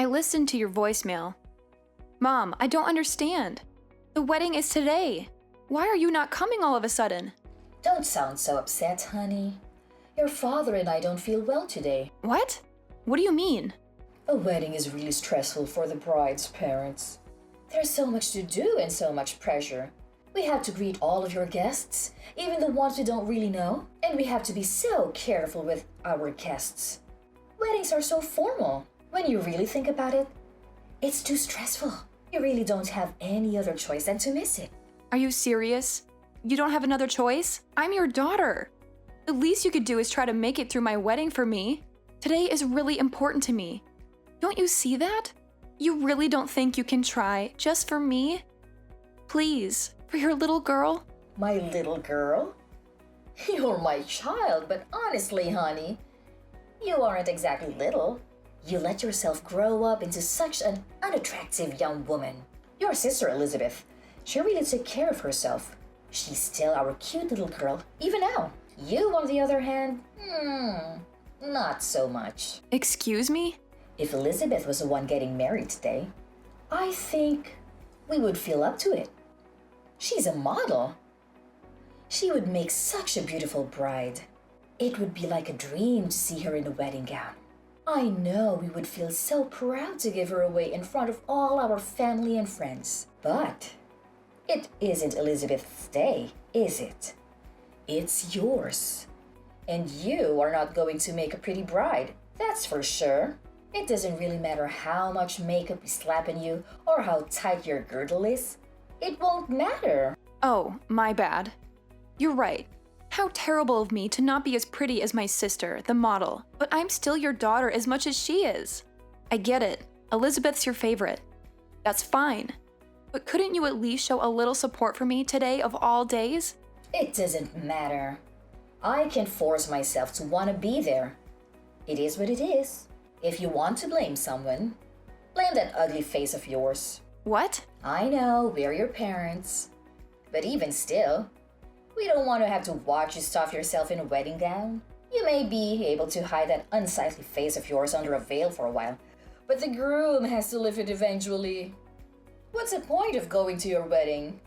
I listened to your voicemail. Mom, I don't understand. The wedding is today. Why are you not coming all of a sudden? Don't sound so upset, honey. Your father and I don't feel well today. What? What do you mean? A wedding is really stressful for the bride's parents. There's so much to do and so much pressure. We have to greet all of your guests, even the ones we don't really know, and we have to be so careful with our guests. Weddings are so formal. When you really think about it, it's too stressful. You really don't have any other choice than to miss it. Are you serious? You don't have another choice? I'm your daughter. The least you could do is try to make it through my wedding for me. Today is really important to me. Don't you see that? You really don't think you can try just for me? Please, for your little girl? My little girl? You're my child, but honestly, honey, you aren't exactly little. You let yourself grow up into such an unattractive young woman. Your sister Elizabeth, she really took care of herself. She's still our cute little girl, even now. You, on the other hand, not so much. Excuse me? If Elizabeth was the one getting married today, I think we would feel up to it. She's a model. She would make such a beautiful bride. It would be like a dream to see her in a wedding gown. I know we would feel so proud to give her away in front of all our family and friends. But it isn't Elizabeth's day, is it? It's yours. And you are not going to make a pretty bride, that's for sure. It doesn't really matter how much makeup we slap on you or how tight your girdle is. It won't matter. Oh, my bad. You're right. How terrible of me to not be as pretty as my sister, the model, but I'm still your daughter as much as she is. I get it. Elizabeth's your favorite. That's fine. But couldn't you at least show a little support for me today of all days? It doesn't matter. I can force myself to want to be there. It is what it is. If you want to blame someone, blame that ugly face of yours. What? I know, we're your parents. But even still, we don't want to have to watch you stuff yourself in a wedding gown. You may be able to hide that unsightly face of yours under a veil for a while, but the groom has to live it eventually. What's the point of going to your wedding?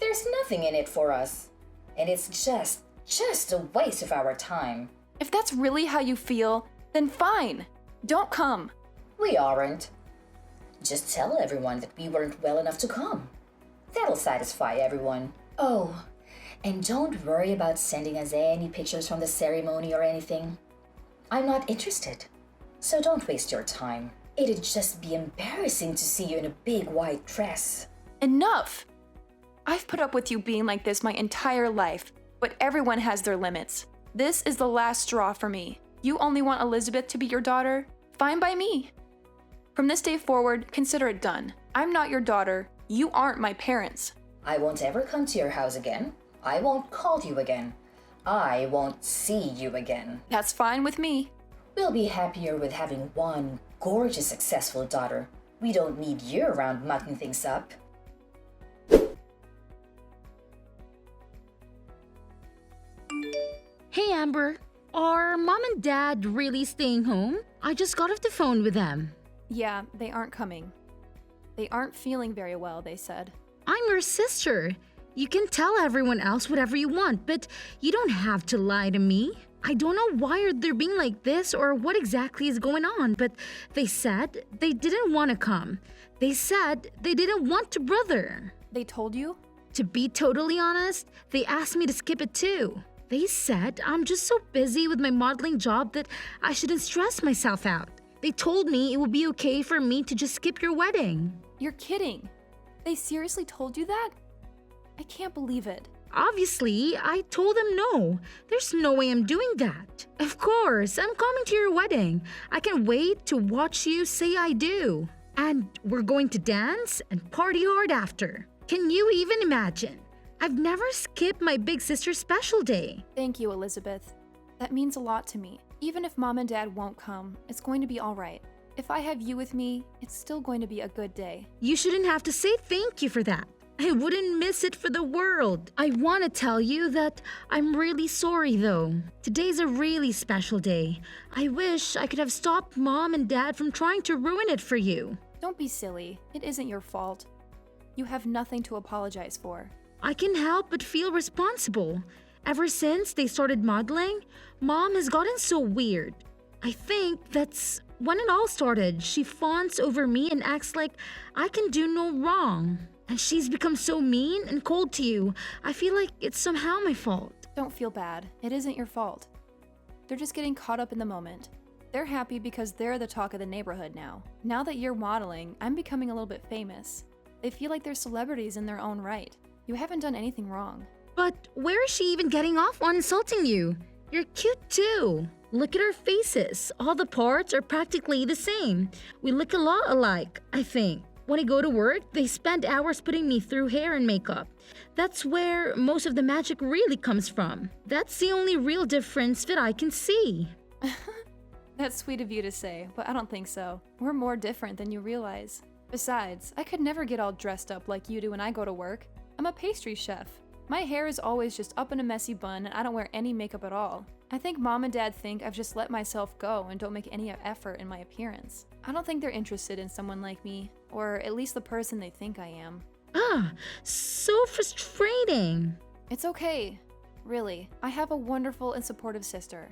There's nothing in it for us, and it's just a waste of our time. If that's really how you feel, then fine. Don't come. We aren't. Just tell everyone that we weren't well enough to come. That'll satisfy everyone. Oh, and don't worry about sending us any pictures from the ceremony or anything. I'm not interested. So don't waste your time. It'd just be embarrassing to see you in a big white dress. Enough! I've put up with you being like this my entire life, but everyone has their limits. This is the last straw for me. You only want Elizabeth to be your daughter? Fine by me. From this day forward, consider it done. I'm not your daughter. You aren't my parents. I won't ever come to your house again. I won't call you again. I won't see you again. That's fine with me. We'll be happier with having one gorgeous, successful daughter. We don't need you around mucking things up. Hey Amber, are mom and dad really staying home? I just got off the phone with them. Yeah, they aren't coming. They aren't feeling very well, they said. I'm your sister. You can tell everyone else whatever you want, but you don't have to lie to me. I don't know why they're being like this or what exactly is going on, but they said they didn't want to come. They said they didn't want to brother. They told you? To be totally honest, they asked me to skip it too. They said I'm just so busy with my modeling job that I shouldn't stress myself out. They told me it would be okay for me to just skip your wedding. You're kidding. They seriously told you that? I can't believe it. Obviously, I told them no. There's no way I'm doing that. Of course, I'm coming to your wedding. I can't wait to watch you say I do. And we're going to dance and party hard after. Can you even imagine? I've never skipped my big sister's special day. Thank you, Elizabeth. That means a lot to me. Even if mom and dad won't come, it's going to be all right. If I have you with me, it's still going to be a good day. You shouldn't have to say thank you for that. I wouldn't miss it for the world. I want to tell you that I'm really sorry though. Today's a really special day. I wish I could have stopped Mom and Dad from trying to ruin it for you. Don't be silly. It isn't your fault. You have nothing to apologize for. I can help but feel responsible. Ever since they started modeling, Mom has gotten so weird. I think that's when it all started. She fawns over me and acts like I can do no wrong. And she's become so mean and cold to you. I feel like it's somehow my fault. Don't feel bad. It isn't your fault. They're just getting caught up in the moment. They're happy because they're the talk of the neighborhood now. Now that you're modeling, I'm becoming a little bit famous. They feel like they're celebrities in their own right. You haven't done anything wrong. But where is she even getting off on insulting you? You're cute too. Look at our faces. All the parts are practically the same. We look a lot alike, I think. When I go to work, they spend hours putting me through hair and makeup. That's where most of the magic really comes from. That's the only real difference that I can see. That's sweet of you to say, but I don't think so. We're more different than you realize. Besides, I could never get all dressed up like you do when I go to work. I'm a pastry chef. My hair is always just up in a messy bun and I don't wear any makeup at all. I think Mom and Dad think I've just let myself go and don't make any effort in my appearance. I don't think they're interested in someone like me, or at least the person they think I am. So frustrating. It's okay. Really, I have a wonderful and supportive sister.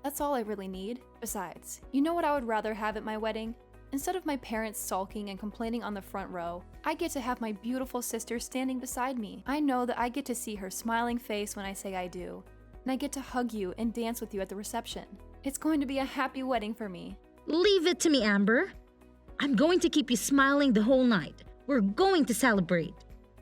That's all I really need. Besides, you know what I would rather have at my wedding? Instead of my parents sulking and complaining on the front row, I get to have my beautiful sister standing beside me. I know that I get to see her smiling face when I say I do, and I get to hug you and dance with you at the reception. It's going to be a happy wedding for me. Leave it to me, Amber. I'm going to keep you smiling the whole night. We're going to celebrate.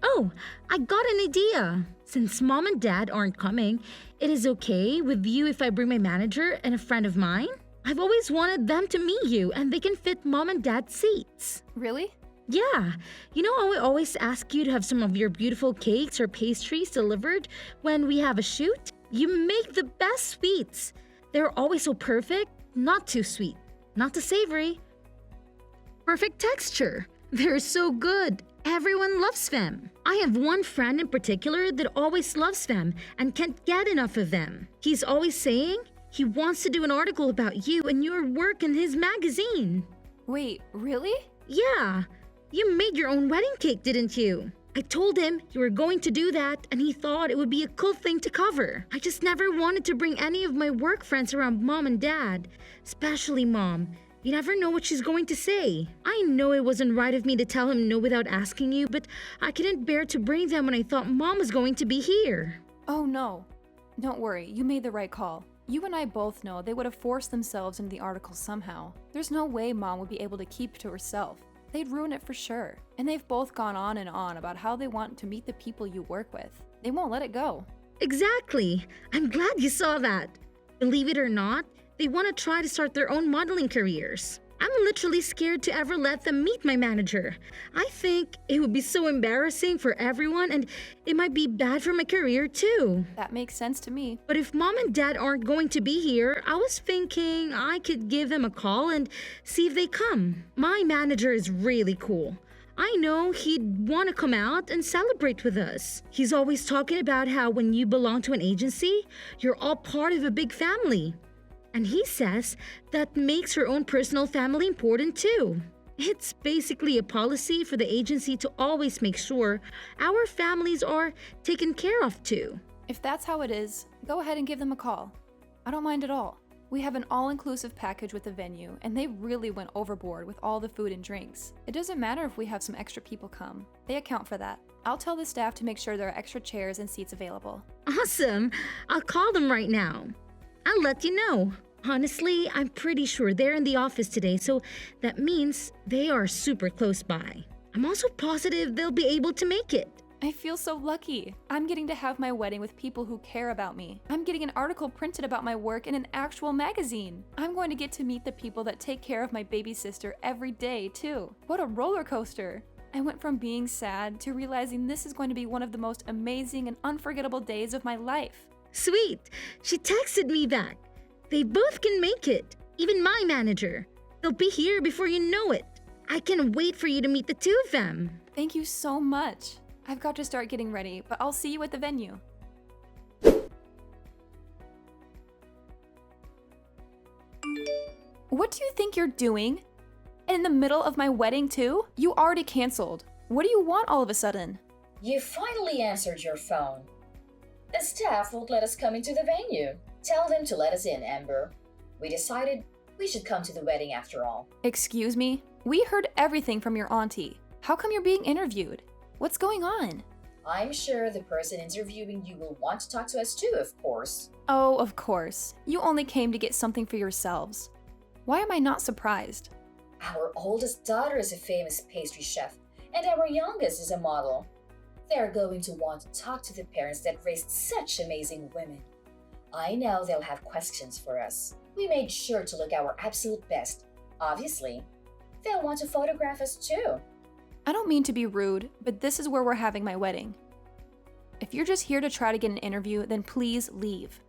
Oh, I got an idea. Since Mom and Dad aren't coming, it is okay with you if I bring my manager and a friend of mine? I've always wanted them to meet you and they can fit Mom and Dad's seats. Really? Yeah. You know how I always ask you to have some of your beautiful cakes or pastries delivered when we have a shoot? You make the best sweets. They're always so perfect, not too sweet, not too savory. Perfect texture. They're so good. Everyone loves them. I have one friend in particular that always loves them and can't get enough of them. He's always saying he wants to do an article about you and your work in his magazine. Wait, really? Yeah. You made your own wedding cake, didn't you? I told him you were going to do that and he thought it would be a cool thing to cover. I just never wanted to bring any of my work friends around Mom and Dad, especially Mom. You never know what she's going to say. I know it wasn't right of me to tell him no without asking you, but I couldn't bear to bring them when I thought Mom was going to be here. Oh no. Don't worry, you made the right call. You and I both know they would have forced themselves into the article somehow. There's no way Mom would be able to keep it to herself. They'd ruin it for sure. And they've both gone on and on about how they want to meet the people you work with. They won't let it go. Exactly. I'm glad you saw that. Believe it or not, they want to try to start their own modeling careers. I'm literally scared to ever let them meet my manager. I think it would be so embarrassing for everyone and it might be bad for my career too. That makes sense to me. But if Mom and Dad aren't going to be here, I was thinking I could give them a call and see if they come. My manager is really cool. I know he'd want to come out and celebrate with us. He's always talking about how when you belong to an agency, you're all part of a big family. And he says that makes her own personal family important too. It's basically a policy for the agency to always make sure our families are taken care of too. If that's how it is, go ahead and give them a call. I don't mind at all. We have an all-inclusive package with the venue, and they really went overboard with all the food and drinks. It doesn't matter if we have some extra people come. They account for that. I'll tell the staff to make sure there are extra chairs and seats available. Awesome! I'll call them right now. I'll let you know. Honestly, I'm pretty sure they're in the office today, so that means they are super close by. I'm also positive they'll be able to make it. I feel so lucky. I'm getting to have my wedding with people who care about me. I'm getting an article printed about my work in an actual magazine. I'm going to get to meet the people that take care of my baby sister every day, too. What a roller coaster. I went from being sad to realizing this is going to be one of the most amazing and unforgettable days of my life. Sweet! She texted me back. They both can make it, even my manager. They'll be here before you know it. I can't wait for you to meet the two of them. Thank you so much. I've got to start getting ready, but I'll see you at the venue. What do you think you're doing? In the middle of my wedding too? You already canceled. What do you want all of a sudden? You finally answered your phone. The staff won't let us come into the venue. Tell them to let us in, Amber. We decided we should come to the wedding after all. Excuse me? We heard everything from your auntie. How come you're being interviewed? What's going on? I'm sure the person interviewing you will want to talk to us too, of course. Oh, of course. You only came to get something for yourselves. Why am I not surprised? Our oldest daughter is a famous pastry chef, and our youngest is a model. They're going to want to talk to the parents that raised such amazing women. I know they'll have questions for us. We made sure to look our absolute best. Obviously, they'll want to photograph us too. I don't mean to be rude, but this is where we're having my wedding. If you're just here to try to get an interview, then please leave.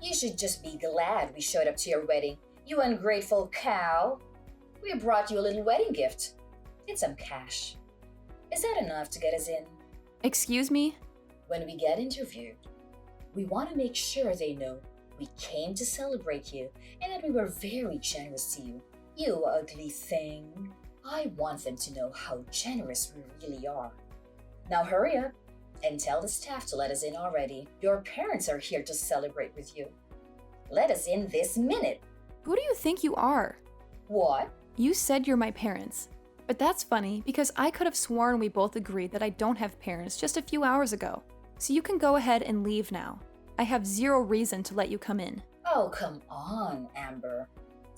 You should just be glad we showed up to your wedding, you ungrateful cow. We brought you a little wedding gift. It's some cash. Is that enough to get us in? Excuse me? When we get interviewed, we want to make sure they know we came to celebrate you and that we were very generous to you. You ugly thing. I want them to know how generous we really are. Now hurry up and tell the staff to let us in already. Your parents are here to celebrate with you. Let us in this minute. Who do you think you are? What? You said you're my parents. But that's funny because I could have sworn we both agreed that I don't have parents just a few hours ago. So you can go ahead and leave now. I have zero reason to let you come in. Oh, come on, Amber.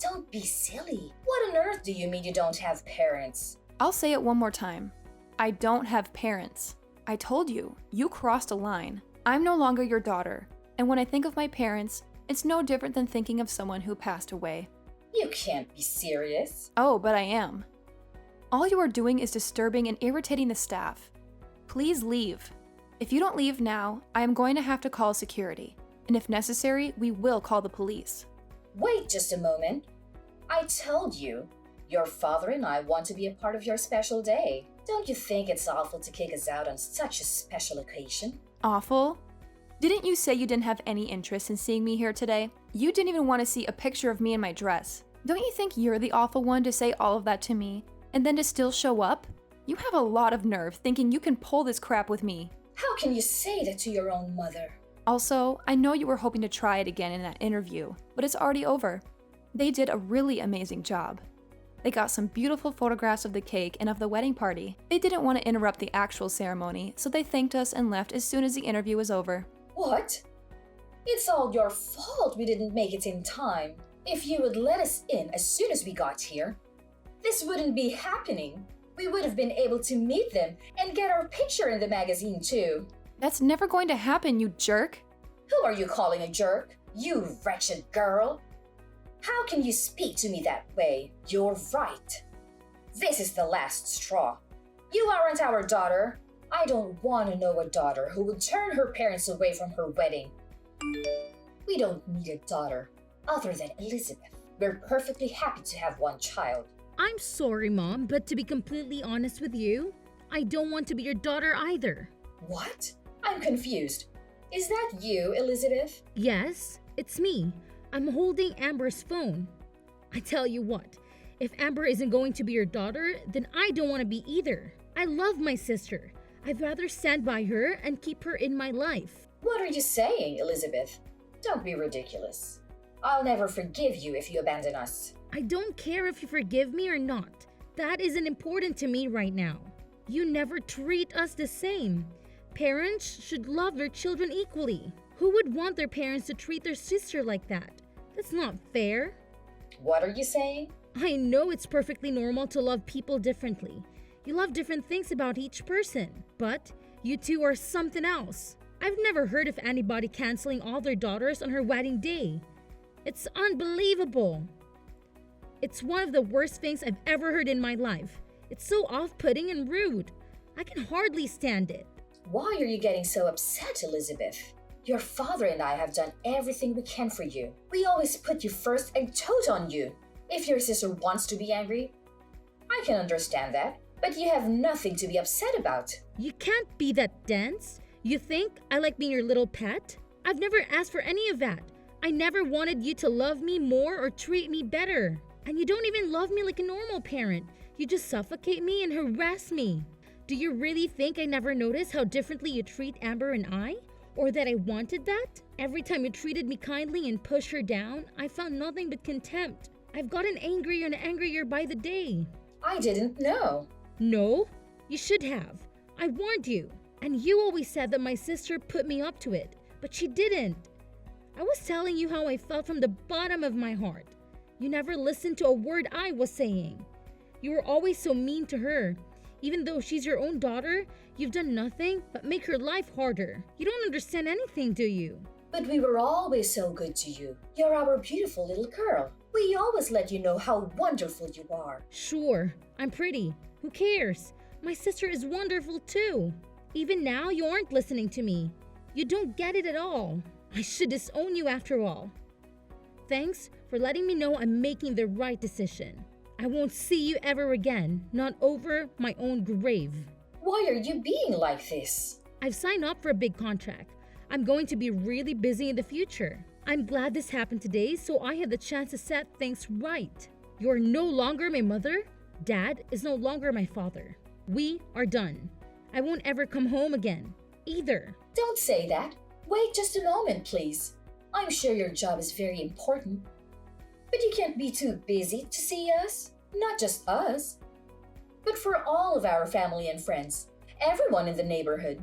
Don't be silly. What on earth do you mean you don't have parents? I'll say it one more time. I don't have parents. I told you, you crossed a line. I'm no longer your daughter. And when I think of my parents, it's no different than thinking of someone who passed away. You can't be serious. Oh, but I am. All you are doing is disturbing and irritating the staff. Please leave. If you don't leave now, I am going to have to call security. And if necessary, we will call the police. Wait just a moment. I told you, your father and I want to be a part of your special day. Don't you think it's awful to kick us out on such a special occasion? Awful? Didn't you say you didn't have any interest in seeing me here today? You didn't even want to see a picture of me in my dress. Don't you think you're the awful one to say all of that to me, and then to still show up? You have a lot of nerve thinking you can pull this crap with me. How can you say that to your own mother? Also, I know you were hoping to try it again in that interview, but it's already over. They did a really amazing job. They got some beautiful photographs of the cake and of the wedding party. They didn't want to interrupt the actual ceremony, so they thanked us and left as soon as the interview was over. What? It's all your fault we didn't make it in time. If you would let us in as soon as we got here, this wouldn't be happening. We would have been able to meet them and get our picture in the magazine too. That's never going to happen, you jerk. Who are you calling a jerk? You wretched girl. How can you speak to me that way? You're right. This is the last straw. You aren't our daughter. I don't want to know a daughter who would turn her parents away from her wedding. We don't need a daughter other than Elizabeth. We're perfectly happy to have one child. I'm sorry, Mom, but to be completely honest with you, I don't want to be your daughter either. What? I'm confused. Is that you, Elizabeth? Yes, it's me. I'm holding Amber's phone. I tell you what, if Amber isn't going to be your daughter, then I don't want to be either. I love my sister. I'd rather stand by her and keep her in my life. What are you saying, Elizabeth? Don't be ridiculous. I'll never forgive you if you abandon us. I don't care if you forgive me or not. That isn't important to me right now. You never treat us the same. Parents should love their children equally. Who would want their parents to treat their sister like that? That's not fair. What are you saying? I know it's perfectly normal to love people differently. You love different things about each person, but you two are something else. I've never heard of anybody canceling all their daughters on her wedding day. It's unbelievable. It's one of the worst things I've ever heard in my life. It's so off-putting and rude. I can hardly stand it. Why are you getting so upset, Elizabeth? Your father and I have done everything we can for you. We always put you first and told on you. If your sister wants to be angry, I can understand that. But you have nothing to be upset about. You can't be that dense. You think I like being your little pet? I've never asked for any of that. I never wanted you to love me more or treat me better. And you don't even love me like a normal parent. You just suffocate me and harass me. Do you really think I never noticed how differently you treat Amber and I? Or that I wanted that? Every time you treated me kindly and pushed her down, I found nothing but contempt. I've gotten angrier and angrier by the day. I didn't know. No, you should have. I warned you. And you always said that my sister put me up to it, but she didn't. I was telling you how I felt from the bottom of my heart. You never listened to a word I was saying. You were always so mean to her. Even though she's your own daughter, you've done nothing but make her life harder. You don't understand anything, do you? But we were always so good to you. You're our beautiful little girl. We always let you know how wonderful you are. Sure, I'm pretty. Who cares? My sister is wonderful too. Even now, you aren't listening to me. You don't get it at all. I should disown you after all. Thanks for letting me know I'm making the right decision. I won't see you ever again, not over my own grave. Why are you being like this? I've signed up for a big contract. I'm going to be really busy in the future. I'm glad this happened today so I had the chance to set things right. You're no longer my mother. Dad is no longer my father. We are done. I won't ever come home again, either. Don't say that. Wait just a moment, please. I'm sure your job is very important. But you can't be too busy to see us. Not just us, but for all of our family and friends. Everyone in the neighborhood.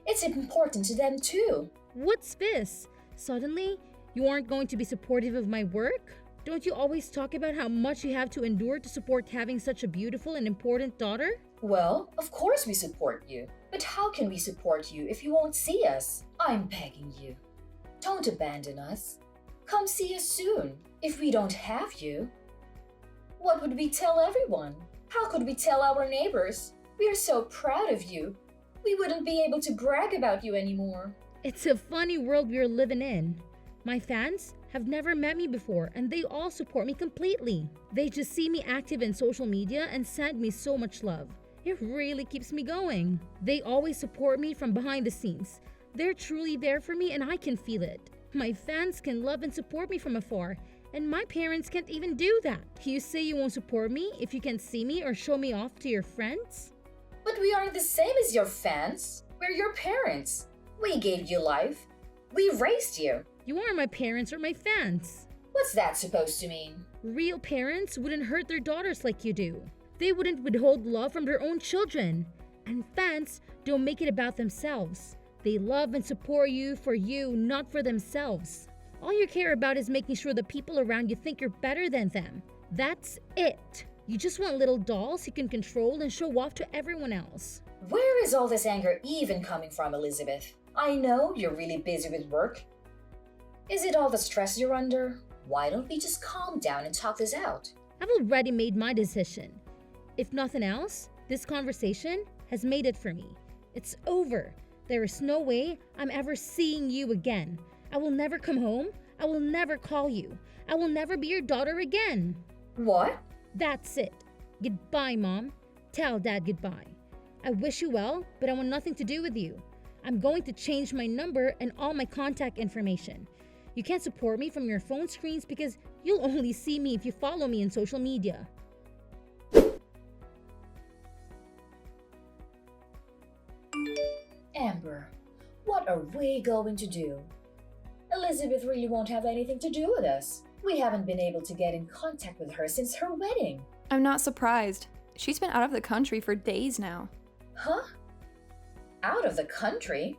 It's important to them too. What's this? Suddenly, you aren't going to be supportive of my work? Don't you always talk about how much you have to endure to support having such a beautiful and important daughter? Well, of course we support you. But how can we support you if you won't see us? I'm begging you. Don't abandon us. Come see us soon. If we don't have you, what would we tell everyone? How could we tell our neighbors? We are so proud of you. We wouldn't be able to brag about you anymore. It's a funny world we're living in. My fans have never met me before and they all support me completely. They just see me active in social media and send me so much love. It really keeps me going. They always support me from behind the scenes. They're truly there for me and I can feel it. My fans can love and support me from afar, and my parents can't even do that. You say you won't support me if you can't see me or show me off to your friends? But we aren't the same as your fans. We're your parents. We gave you life. We raised you. You aren't my parents or my fans. What's that supposed to mean? Real parents wouldn't hurt their daughters like you do. They wouldn't withhold love from their own children. And fans don't make it about themselves. They love and support you for you, not for themselves. All you care about is making sure the people around you think you're better than them. That's it. You just want little dolls you can control and show off to everyone else. Where is all this anger even coming from, Elizabeth? I know you're really busy with work. Is it all the stress you're under? Why don't we just calm down and talk this out? I've already made my decision. If nothing else, this conversation has made it for me. It's over. There is no way I'm ever seeing you again. I will never come home. I will never call you. I will never be your daughter again. What? That's it. Goodbye, Mom. Tell Dad goodbye. I wish you well, but I want nothing to do with you. I'm going to change my number and all my contact information. You can't support me from your phone screens because you'll only see me if you follow me on social media. Amber, what are we going to do? Elizabeth really won't have anything to do with us. We haven't been able to get in contact with her since her wedding. I'm not surprised. She's been out of the country for days now. Huh? Out of the country?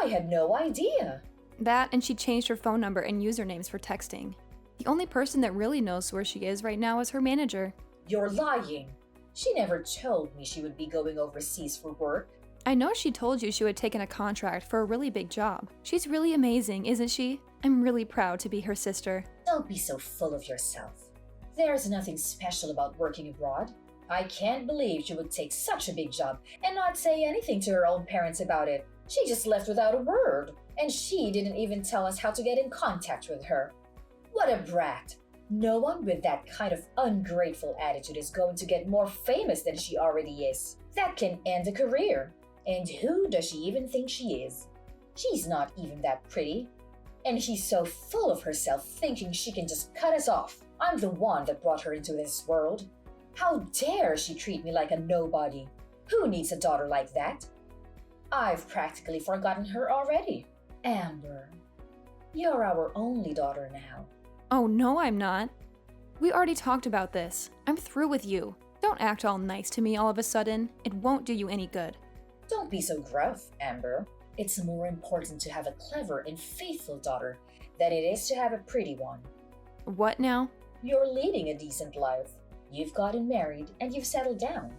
I had no idea. That, and she changed her phone number and usernames for texting. The only person that really knows where she is right now is her manager. You're lying. She never told me she would be going overseas for work. I know she told you she would taken a contract for a really big job. She's really amazing, isn't she? I'm really proud to be her sister. Don't be so full of yourself. There's nothing special about working abroad. I can't believe she would take such a big job and not say anything to her own parents about it. She just left without a word, and she didn't even tell us how to get in contact with her. What a brat. No one with that kind of ungrateful attitude is going to get more famous than she already is. That can end a career. And who does she even think she is? She's not even that pretty. And she's so full of herself, thinking she can just cut us off. I'm the one that brought her into this world. How dare she treat me like a nobody? Who needs a daughter like that? I've practically forgotten her already. Amber, you're our only daughter now. Oh, no, I'm not. We already talked about this. I'm through with you. Don't act all nice to me all of a sudden. It won't do you any good. Don't be so gruff, Amber. It's more important to have a clever and faithful daughter than it is to have a pretty one. What now? You're leading a decent life. You've gotten married and you've settled down.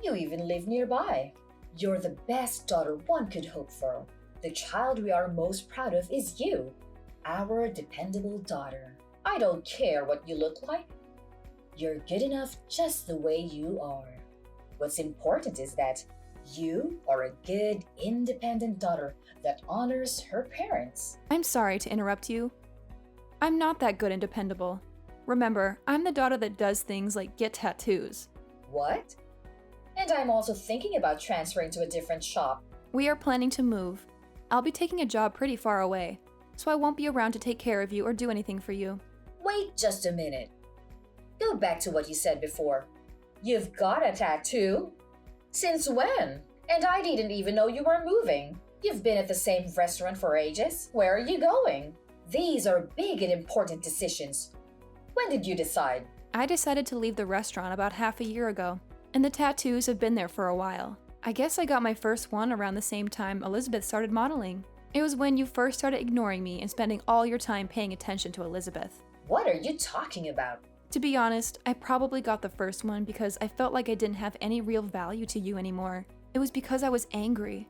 You even live nearby. You're the best daughter one could hope for. The child we are most proud of is you, our dependable daughter. I don't care what you look like. You're good enough just the way you are. What's important is that you are a good, independent daughter that honors her parents. I'm sorry to interrupt you. I'm not that good and dependable. Remember, I'm the daughter that does things like get tattoos. What? And I'm also thinking about transferring to a different shop. We are planning to move. I'll be taking a job pretty far away, so I won't be around to take care of you or do anything for you. Wait just a minute. Go back to what you said before. You've got a tattoo? Since when? And I didn't even know you were moving. You've been at the same restaurant for ages. Where are you going? These are big and important decisions. When did you decide? I decided to leave the restaurant about half a year ago, and the tattoos have been there for a while. I guess I got my first one around the same time Elizabeth started modeling. It was when you first started ignoring me and spending all your time paying attention to Elizabeth. What are you talking about? To be honest, I probably got the first one because I felt like I didn't have any real value to you anymore. It was because I was angry.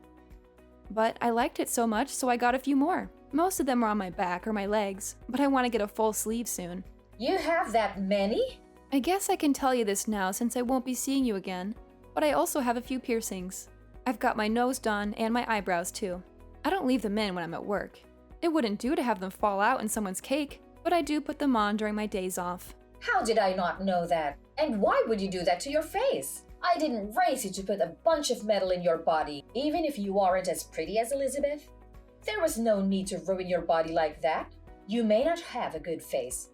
But I liked it so much, so I got a few more. Most of them are on my back or my legs, but I want to get a full sleeve soon. You have that many? I guess I can tell you this now since I won't be seeing you again, but I also have a few piercings. I've got my nose done and my eyebrows too. I don't leave them in when I'm at work. It wouldn't do to have them fall out in someone's cake, but I do put them on during my days off. How did I not know that? And why would you do that to your face? I didn't raise you to put a bunch of metal in your body, even if you aren't as pretty as Elizabeth. There was no need to ruin your body like that. You may not have a good face,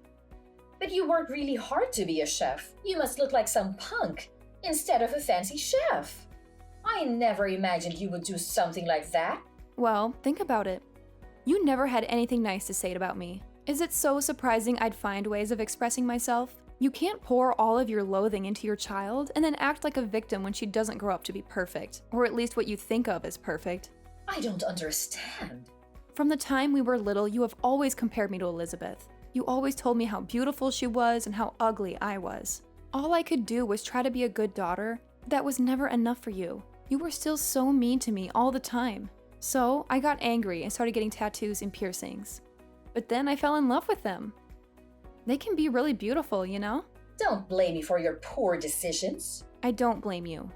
but you work really hard to be a chef. You must look like some punk instead of a fancy chef. I never imagined you would do something like that. Well, think about it. You never had anything nice to say about me. Is it so surprising I'd find ways of expressing myself? You can't pour all of your loathing into your child and then act like a victim when she doesn't grow up to be perfect, or at least what you think of as perfect. I don't understand. From the time we were little, you have always compared me to Elizabeth. You always told me how beautiful she was and how ugly I was. All I could do was try to be a good daughter, but that was never enough for you. You were still so mean to me all the time. So I got angry and started getting tattoos and piercings. But then I fell in love with them. They can be really beautiful, you know? Don't blame me for your poor decisions. I don't blame you.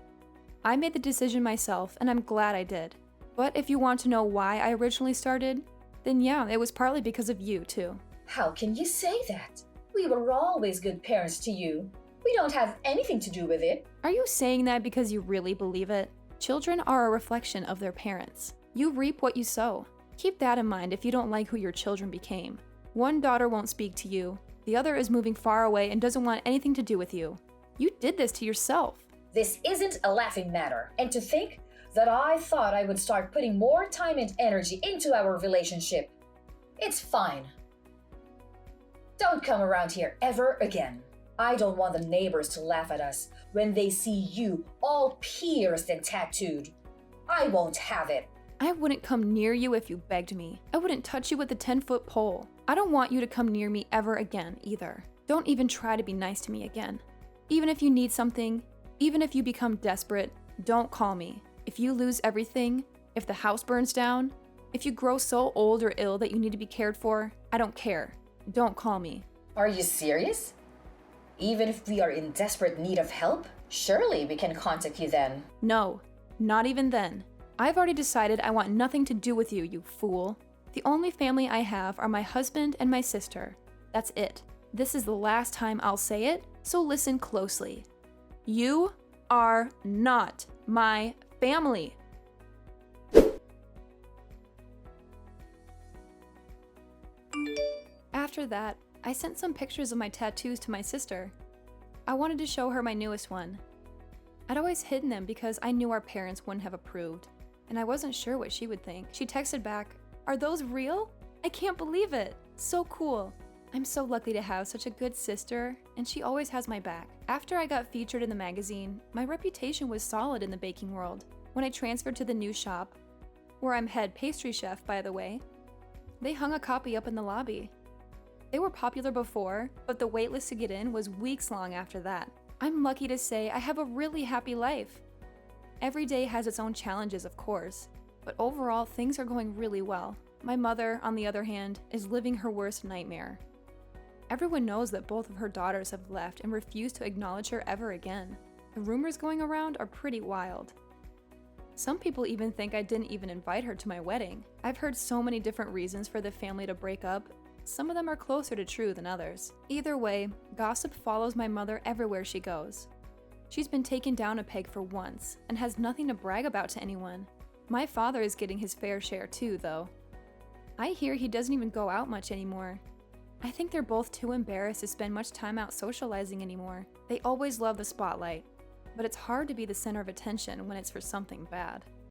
I made the decision myself, and I'm glad I did. But if you want to know why I originally started, then yeah, it was partly because of you, too. How can you say that? We were always good parents to you. We don't have anything to do with it. Are you saying that because you really believe it? Children are a reflection of their parents. You reap what you sow. Keep that in mind if you don't like who your children became. One daughter won't speak to you. The other is moving far away and doesn't want anything to do with you. You did this to yourself. This isn't a laughing matter. And to think that I thought I would start putting more time and energy into our relationship. It's fine. Don't come around here ever again. I don't want the neighbors to laugh at us when they see you all pierced and tattooed. I won't have it. I wouldn't come near you if you begged me. I wouldn't touch you with a 10-foot pole. I don't want you to come near me ever again, either. Don't even try to be nice to me again. Even if you need something, even if you become desperate, don't call me. If you lose everything, if the house burns down, if you grow so old or ill that you need to be cared for, I don't care. Don't call me. Are you serious? Even if we are in desperate need of help, surely we can contact you then. No, not even then. I've already decided I want nothing to do with you, you fool. The only family I have are my husband and my sister. That's it. This is the last time I'll say it, so listen closely. You are not my family. After that, I sent some pictures of my tattoos to my sister. I wanted to show her my newest one. I'd always hidden them because I knew our parents wouldn't have approved, and I wasn't sure what she would think. She texted back, "Are those real? I can't believe it. So cool. I'm so lucky to have such a good sister, and she always has my back." After I got featured in the magazine, my reputation was solid in the baking world. When I transferred to the new shop, where I'm head pastry chef, by the way, they hung a copy up in the lobby. They were popular before, but the waitlist to get in was weeks long after that. I'm lucky to say I have a really happy life. Every day has its own challenges, of course, but overall things are going really well. My mother, on the other hand, is living her worst nightmare. Everyone knows that both of her daughters have left and refuse to acknowledge her ever again. The rumors going around are pretty wild. Some people even think I didn't even invite her to my wedding. I've heard so many different reasons for the family to break up. Some of them are closer to true than others. Either way, gossip follows my mother everywhere she goes. She's been taken down a peg for once and has nothing to brag about to anyone. My father is getting his fair share too, though. I hear he doesn't even go out much anymore. I think they're both too embarrassed to spend much time out socializing anymore. They always love the spotlight, but it's hard to be the center of attention when it's for something bad.